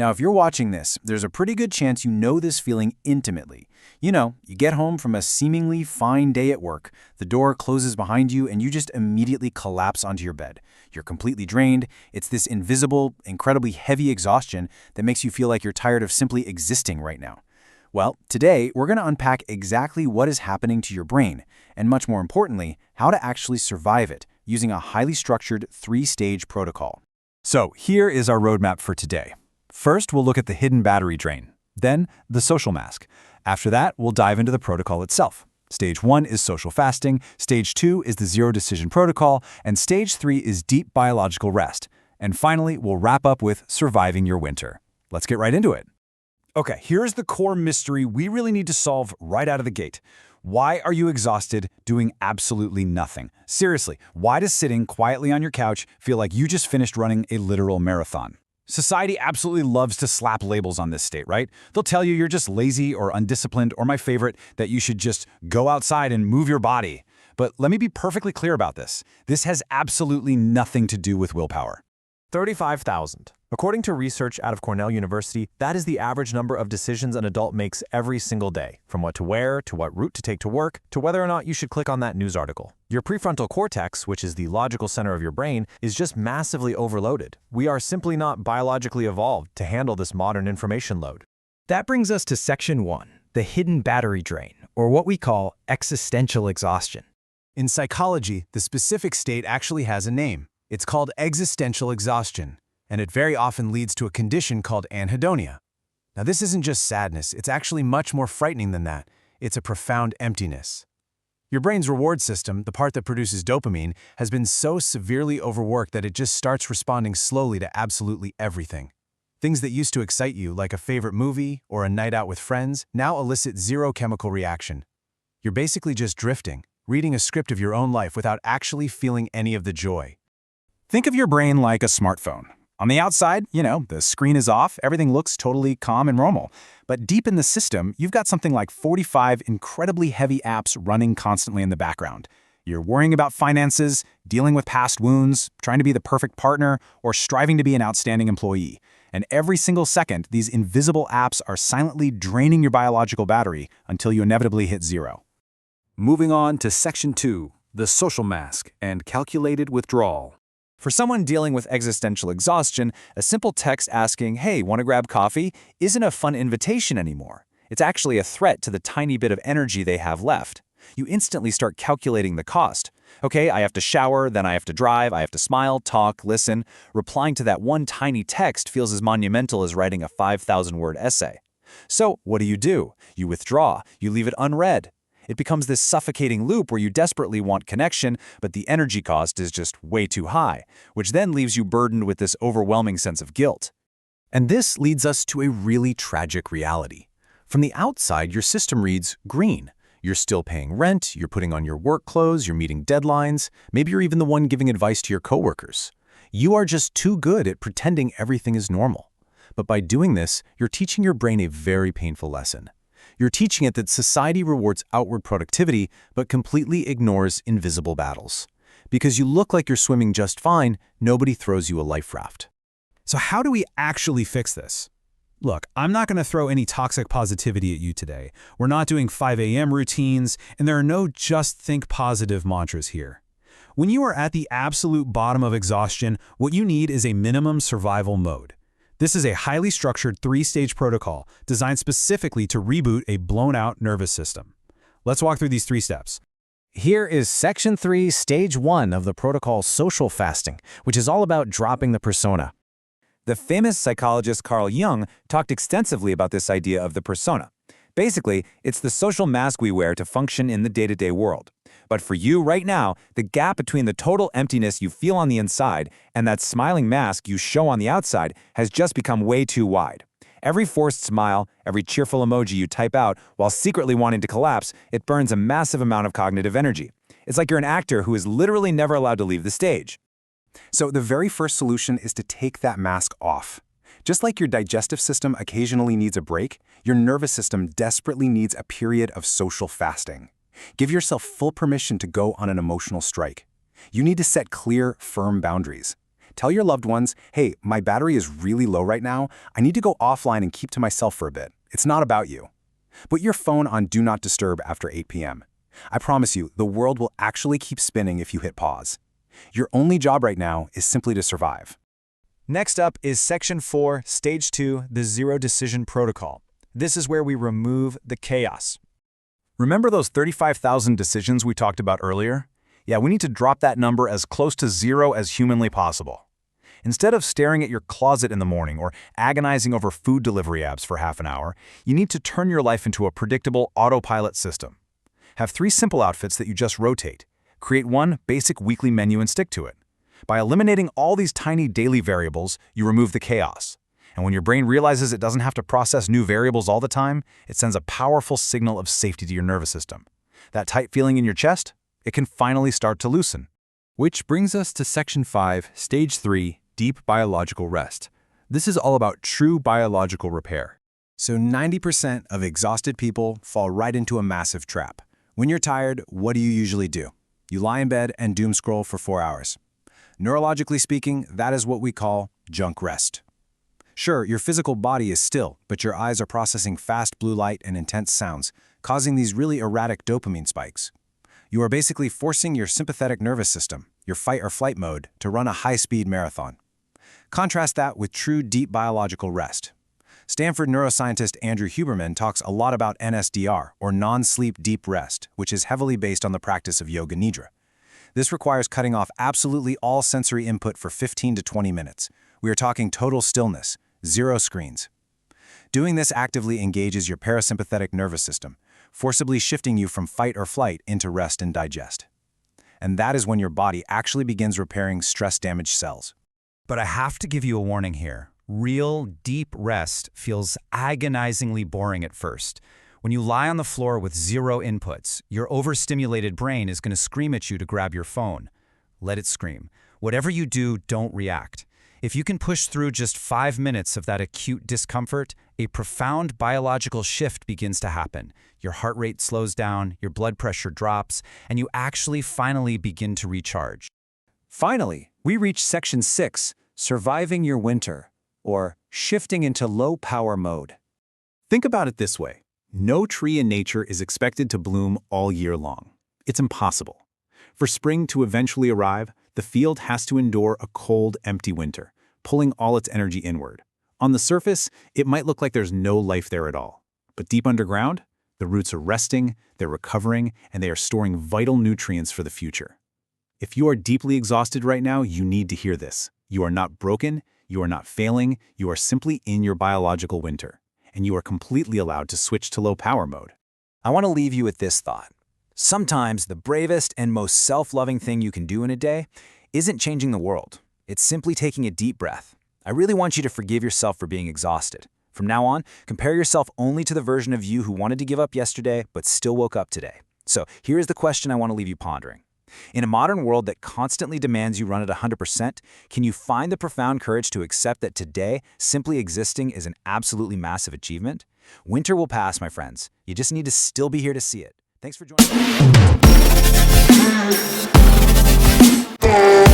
Now, if you're watching this, there's a pretty good chance you know this feeling intimately. You get home from a seemingly fine day at work, the door closes behind you, and you just immediately collapse onto your bed. You're completely drained. It's this invisible, incredibly heavy exhaustion that makes you feel like you're tired of simply existing right now. Well, today, we're going to unpack exactly what is happening to your brain, and much more importantly, how to actually survive it using a highly structured 3-stage protocol. So here is our roadmap for today. First, we'll look at the hidden battery drain, then the social mask. After that, we'll dive into the protocol itself. Stage 1 is social fasting, Stage 2 is the zero decision protocol, and Stage 3 is deep biological rest. And finally, we'll wrap up with surviving your winter. Let's get right into it. Okay, here's the core mystery we really need to solve right out of the gate. Why are you exhausted doing absolutely nothing? Seriously, why does sitting quietly on your couch feel like you just finished running a literal marathon? Society absolutely loves to slap labels on this state, right? They'll tell you you're just lazy or undisciplined, or my favorite, that you should just go outside and move your body. But let me be perfectly clear about this. This has absolutely nothing to do with willpower. 35,000. According to research out of Cornell University, that is the average number of decisions an adult makes every single day, from what to wear, to what route to take to work, to whether or not you should click on that news article. Your prefrontal cortex, which is the logical center of your brain, is just massively overloaded. We are simply not biologically evolved to handle this modern information load. That brings us to Section 1, the hidden battery drain, or what we call existential exhaustion. In psychology, the specific state actually has a name. It's called existential exhaustion, and it very often leads to a condition called anhedonia. Now, this isn't just sadness, it's actually much more frightening than that. It's a profound emptiness. Your brain's reward system, the part that produces dopamine, has been so severely overworked that it just starts responding slowly to absolutely everything. Things that used to excite you, like a favorite movie or a night out with friends, now elicit zero chemical reaction. You're basically just drifting, reading a script of your own life without actually feeling any of the joy. Think of your brain like a smartphone. On the outside, the screen is off, everything looks totally calm and normal. But deep in the system, you've got something like 45 incredibly heavy apps running constantly in the background. You're worrying about finances, dealing with past wounds, trying to be the perfect partner, or striving to be an outstanding employee. And every single second, these invisible apps are silently draining your biological battery until you inevitably hit zero. Moving on to Section 2, the social mask and calculated withdrawal. For someone dealing with existential exhaustion, a simple text asking, "Hey, want to grab coffee?" isn't a fun invitation anymore. It's actually a threat to the tiny bit of energy they have left. You instantly start calculating the cost. Okay, I have to shower, then I have to drive, I have to smile, talk, listen. Replying to that one tiny text feels as monumental as writing a 5,000-word essay. So what do? You withdraw, you leave it unread. It becomes this suffocating loop where you desperately want connection, but the energy cost is just way too high, which then leaves you burdened with this overwhelming sense of guilt. And this leads us to a really tragic reality. From the outside, your system reads green. You're still paying rent, you're putting on your work clothes, you're meeting deadlines, maybe you're even the one giving advice to your coworkers. You are just too good at pretending everything is normal. But by doing this, you're teaching your brain a very painful lesson. You're teaching it that society rewards outward productivity, but completely ignores invisible battles. Because you look like you're swimming just fine, nobody throws you a life raft. So how do we actually fix this? Look, I'm not going to throw any toxic positivity at you today. We're not doing 5 a.m. routines, and there are no just think positive mantras here. When you are at the absolute bottom of exhaustion, what you need is a minimum survival mode. This is a highly structured 3-stage protocol designed specifically to reboot a blown-out nervous system. Let's walk through these 3 steps. Here is Section 3, Stage 1 of the protocol social fasting, which is all about dropping the persona. The famous psychologist Carl Jung talked extensively about this idea of the persona. Basically, it's the social mask we wear to function in the day-to-day world. But for you right now, the gap between the total emptiness you feel on the inside and that smiling mask you show on the outside has just become way too wide. Every forced smile, every cheerful emoji you type out while secretly wanting to collapse, it burns a massive amount of cognitive energy. It's like you're an actor who is literally never allowed to leave the stage. So the very first solution is to take that mask off. Just like your digestive system occasionally needs a break, your nervous system desperately needs a period of social fasting. Give yourself full permission to go on an emotional strike. You need to set clear, firm boundaries. Tell your loved ones, hey, my battery is really low right now. I need to go offline and keep to myself for a bit. It's not about you. Put your phone on Do Not Disturb after 8 p.m. I promise you, the world will actually keep spinning if you hit pause. Your only job right now is simply to survive. Next up is Section 4, Stage 2, the Zero Decision Protocol. This is where we remove the chaos. Remember those 35,000 decisions we talked about earlier? Yeah, we need to drop that number as close to zero as humanly possible. Instead of staring at your closet in the morning or agonizing over food delivery apps for half an hour, you need to turn your life into a predictable autopilot system. Have 3 simple outfits that you just rotate. Create one basic weekly menu and stick to it. By eliminating all these tiny daily variables, you remove the chaos. And when your brain realizes it doesn't have to process new variables all the time, it sends a powerful signal of safety to your nervous system. That tight feeling in your chest, it can finally start to loosen. Which brings us to Section 5, Stage 3, Deep Biological Rest. This is all about true biological repair. So 90% of exhausted people fall right into a massive trap. When you're tired, what do you usually do? You lie in bed and doom scroll for 4 hours. Neurologically speaking, that is what we call junk rest. Sure, your physical body is still, but your eyes are processing fast blue light and intense sounds, causing these really erratic dopamine spikes. You are basically forcing your sympathetic nervous system, your fight or flight mode, to run a high-speed marathon. Contrast that with true deep biological rest. Stanford neuroscientist Andrew Huberman talks a lot about NSDR, or non-sleep deep rest, which is heavily based on the practice of yoga nidra. This requires cutting off absolutely all sensory input for 15 to 20 minutes. We are talking total stillness, 0 screens. Doing this actively engages your parasympathetic nervous system, forcibly shifting you from fight or flight into rest and digest. And that is when your body actually begins repairing stress-damaged cells. But I have to give you a warning here. Real, deep rest feels agonizingly boring at first. When you lie on the floor with 0 inputs, your overstimulated brain is going to scream at you to grab your phone. Let it scream. Whatever you do, don't react. If you can push through just 5 minutes of that acute discomfort, a profound biological shift begins to happen. Your heart rate slows down, your blood pressure drops, and you actually finally begin to recharge. Finally, we reach Section 6, Surviving Your Winter, or Shifting into Low-Power Mode. Think about it this way. No tree in nature is expected to bloom all year long. It's impossible. For spring to eventually arrive, the field has to endure a cold, empty winter, pulling all its energy inward. On the surface, it might look like there's no life there at all. But deep underground, the roots are resting, they're recovering, and they are storing vital nutrients for the future. If you are deeply exhausted right now, you need to hear this. You are not broken, you are not failing, you are simply in your biological winter, and you are completely allowed to switch to low-power mode. I want to leave you with this thought. Sometimes the bravest and most self-loving thing you can do in a day isn't changing the world. It's simply taking a deep breath. I really want you to forgive yourself for being exhausted. From now on, compare yourself only to the version of you who wanted to give up yesterday but still woke up today. So here's the question I want to leave you pondering. In a modern world that constantly demands you run at 100%, can you find the profound courage to accept that today, simply existing is an absolutely massive achievement? Winter will pass, my friends. You just need to still be here to see it. Thanks for joining me.